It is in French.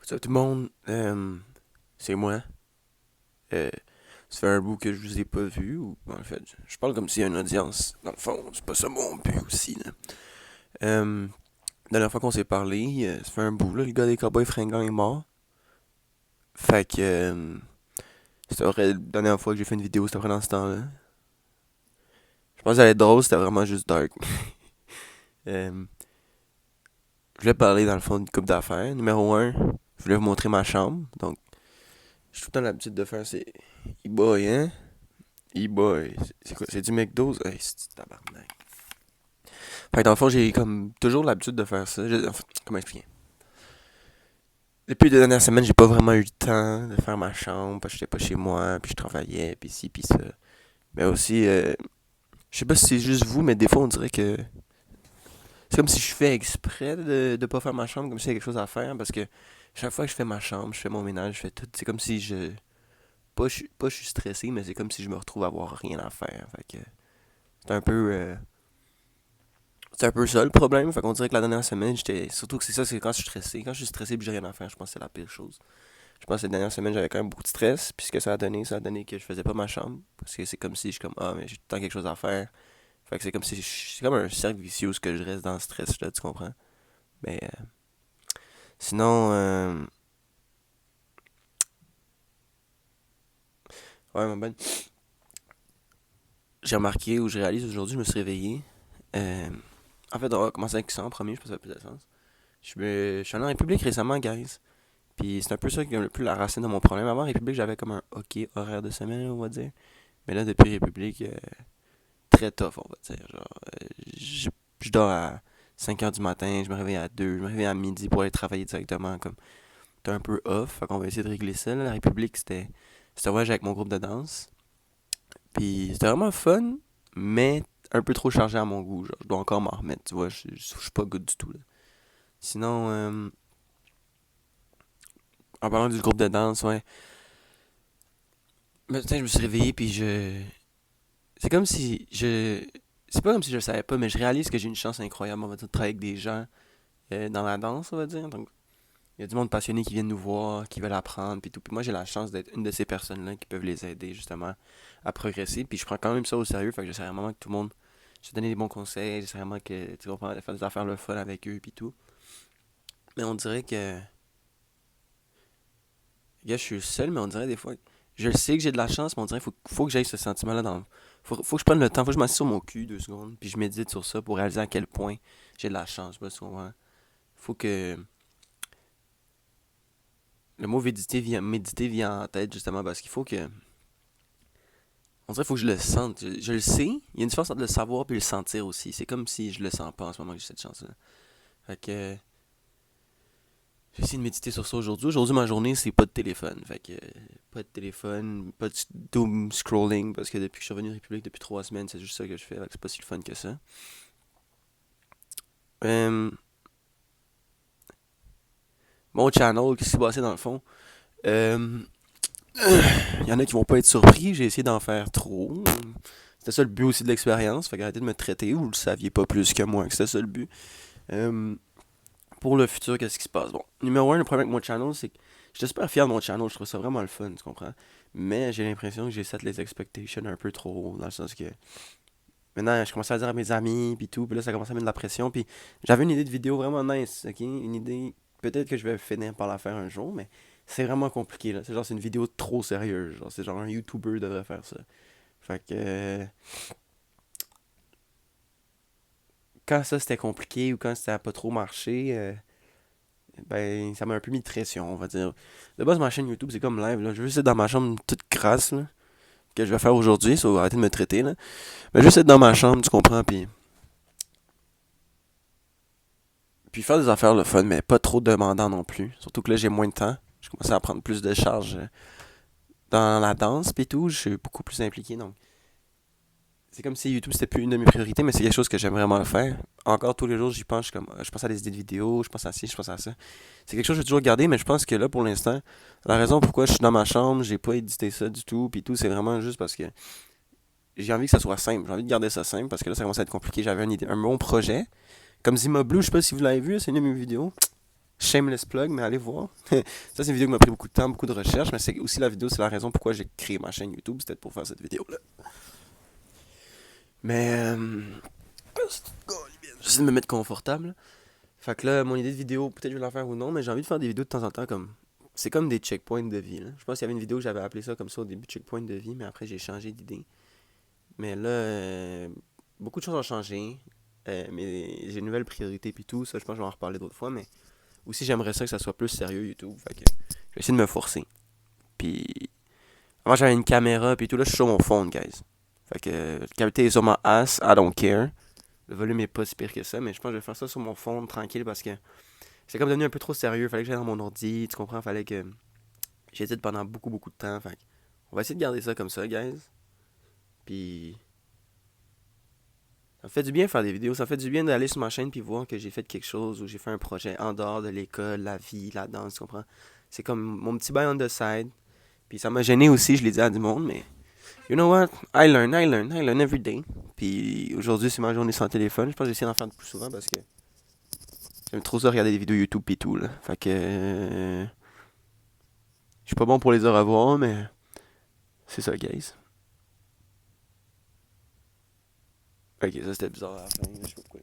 Salut tout le monde, c'est moi. Euh, Ça fait un bout que je vous ai pas vu, ou en fait, je parle comme s'il y a une audience. Dans le fond, c'est pas ça mon but aussi, là. La dernière fois qu'on s'est parlé, ça fait un bout, là, le gars des Cowboys fringants est mort. Fait que, c'était vrai, la dernière fois que j'ai fait une vidéo, c'était après dans ce temps-là. Je pense que ça allait être drôle, c'était vraiment juste dark. Euh, je voulais parler dans le fond d'une coupe d'affaires. Numéro un, je voulais vous montrer ma chambre. Donc, j'ai tout le temps l'habitude de faire ces e-boy, hein? E-boy, c'est quoi? C'est du McDo? Hey, c'est du tabarnak. Fait que dans le fond, j'ai comme toujours l'habitude de faire ça. En fait, comment expliquer? Depuis les dernières semaines, j'ai pas vraiment eu le temps de faire ma chambre parce que j'étais pas chez moi, puis je travaillais, puis ci, puis ça. Mais aussi, je sais pas si c'est juste vous, mais des fois, on dirait que c'est comme si je fais exprès de pas faire ma chambre, comme s'il y a quelque chose à faire, parce que chaque fois que je fais ma chambre, je fais mon ménage, je fais tout. C'est comme si je. Pas je suis stressé, mais c'est comme si je me retrouve à avoir rien à faire. Fait que c'est un peu. C'est un peu ça le problème. Fait qu'on dirait que la dernière semaine, j'étais. Surtout que c'est ça, c'est quand je suis stressé. Quand je suis stressé et j'ai rien à faire, je pense que c'est la pire chose. Je pense que la dernière semaine, j'avais quand même beaucoup de stress. Puis ce que ça a donné que je faisais pas ma chambre. Parce que c'est comme si je suis comme, ah, mais j'ai tout le temps quelque chose à faire. Fait que c'est comme si. C'est comme un cercle vicieux où que je reste dans le stress, là, tu comprends? Mais sinon, ouais, ma bonne. J'ai remarqué ou je réalise aujourd'hui, je me suis réveillé. Euh, En fait, on va commencer avec ça en premier, je pense que ça a plus de sens. Je suis allé en République récemment, guys. Puis c'est un peu ça qui est le plus la racine de mon problème. Avant République, j'avais comme un hockey horaire de semaine, on va dire. Mais là, depuis République, très tough, on va dire. Genre, je dors à 5 heures du matin, je me réveille à 2, je me réveille à midi pour aller travailler directement. Comme, t'es un peu off, fait qu'on va essayer de régler ça. Là. La République, c'était un voyage avec mon groupe de danse. Puis c'était vraiment fun, mais un peu trop chargé à mon goût. Genre, je dois encore m'en remettre, tu vois. Je suis pas good du tout, là. Sinon, en parlant du groupe de danse, ouais. Matin, je me suis réveillé, puis je. C'est comme si je. C'est pas comme si je le savais pas, mais je réalise que j'ai une chance incroyable, on va dire, de travailler avec des gens dans la danse, on va dire. Donc, il y a du monde passionné qui vient nous voir, qui veulent apprendre, puis tout. Puis moi, j'ai la chance d'être une de ces personnes-là qui peuvent les aider, justement, à progresser. Puis je prends quand même ça au sérieux, fait que j'essaie vraiment que tout le monde. Je donner des bons conseils, j'essaie vraiment que, tu comprends, de faire des affaires le fun avec eux, puis tout. Mais on dirait que. Gars, je suis le seul, mais on dirait des fois. Je sais que j'ai de la chance, mais on dirait qu'il faut que j'aille ce sentiment-là dans. Faut que je prenne le temps, faut que je m'assieds sur mon cul 2 secondes, puis je médite sur ça pour réaliser à quel point j'ai de la chance. Pas souvent. Faut que. Le mot méditer vient en tête justement parce qu'il faut que. On dirait qu'il faut que je le sente. Je le sais. Il y a une différence entre le savoir et le sentir aussi. C'est comme si je le sens pas en ce moment que j'ai cette chance-là. Fait que. J'ai essayé de méditer sur ça aujourd'hui. Aujourd'hui, ma journée, c'est pas de téléphone. Fait que, pas de téléphone, pas de doom scrolling, parce que depuis que je suis revenu en République depuis 3 semaines, c'est juste ça que je fais. Fait que c'est pas si le fun que ça. Euh, Mon channel, qu'est-ce qui s'est passé dans le fond? Euh, Il y en a qui vont pas être surpris, j'ai essayé d'en faire trop. C'était ça le but aussi de l'expérience. Fait qu'arrêtez de me traiter, vous le saviez pas plus que moi que c'était ça le but. Euh, pour le futur, qu'est-ce qui se passe? Bon, numéro un, le problème avec mon channel, c'est que j'étais super fier de mon channel, je trouve ça vraiment le fun, tu comprends? Mais j'ai l'impression que j'ai set les expectations un peu trop haut, dans le sens que maintenant, je commençais à dire à mes amis, puis tout, puis là, ça commençait à mettre de la pression, puis j'avais une idée de vidéo vraiment nice, ok? Une idée, peut-être que je vais finir par la faire un jour, mais c'est vraiment compliqué, là. C'est genre, c'est une vidéo trop sérieuse, genre, c'est genre un YouTuber devrait faire ça. Fait que, quand ça c'était compliqué ou quand ça a pas trop marché, ben, ça m'a un peu mis de pression, on va dire. De base, ma chaîne YouTube, c'est comme live, là. Je veux juste être dans ma chambre toute crasse, là, que je vais faire aujourd'hui, ça va arrêter de me traiter, là. Mais juste être dans ma chambre, tu comprends, puis faire des affaires le fun, mais pas trop demandant non plus. Surtout que là, j'ai moins de temps. Je commence à prendre plus de charges dans la danse, puis tout. Je suis beaucoup plus impliqué, donc c'est comme si YouTube c'était plus une de mes priorités, mais c'est quelque chose que j'aime vraiment faire. Encore tous les jours, j'y pense, je pense à des idées de vidéos, je pense à ci, je pense à ça. C'est quelque chose que j'ai toujours gardé, mais je pense que là, pour l'instant, la raison pourquoi je suis dans ma chambre, j'ai pas édité ça du tout, puis tout, c'est vraiment juste parce que j'ai envie que ça soit simple. J'ai envie de garder ça simple, parce que là, ça commence à être compliqué. J'avais une idée, un bon projet. Comme Zima Blue, je sais pas si vous l'avez vu, c'est une de mes vidéos. Shameless plug, mais allez voir. Ça, c'est une vidéo qui m'a pris beaucoup de temps, beaucoup de recherche, mais c'est aussi la vidéo, c'est la raison pourquoi j'ai créé ma chaîne YouTube, c'était pour faire cette vidéo-là. Mais, j'essaie de me mettre confortable. Fait que là, mon idée de vidéo, peut-être je vais la faire ou non, mais j'ai envie de faire des vidéos de temps en temps comme. C'est comme des checkpoints de vie, là. Je pense qu'il y avait une vidéo que j'avais appelé ça comme ça au début, checkpoint de vie, mais après j'ai changé d'idée. Mais là, beaucoup de choses ont changé. Mais j'ai une nouvelle priorité puis tout, ça je pense que je vais en reparler d'autres fois, mais aussi j'aimerais ça que ça soit plus sérieux YouTube. Fait que je vais essayer de me forcer. Puis avant j'avais une caméra puis tout, là je suis sur mon phone, guys. Fait que la qualité est sur ma ass, I don't care. Le volume est pas si pire que ça, mais je pense que je vais faire ça sur mon phone tranquille parce que c'est comme devenu un peu trop sérieux. Fallait que j'aille dans mon ordi, tu comprends? Fallait que j'édite pendant beaucoup, beaucoup de temps. Fait que on va essayer de garder ça comme ça, guys. Puis ça me fait du bien faire des vidéos. Ça me fait du bien d'aller sur ma chaîne puis voir que j'ai fait quelque chose ou j'ai fait un projet en dehors de l'école, la vie, la danse, tu comprends? C'est comme mon petit bail on the side. Puis ça m'a gêné aussi, je l'ai dit à du monde, mais you know what? I learn every day. Puis aujourd'hui, c'est ma journée sans téléphone. Je pense que j'essaie d'en faire plus souvent parce que j'aime trop ça regarder des vidéos YouTube et tout, là. Fait que je suis pas bon pour les heures à voir, mais c'est ça, guys. Ok, ça c'était bizarre à la fin, je sais pas pourquoi.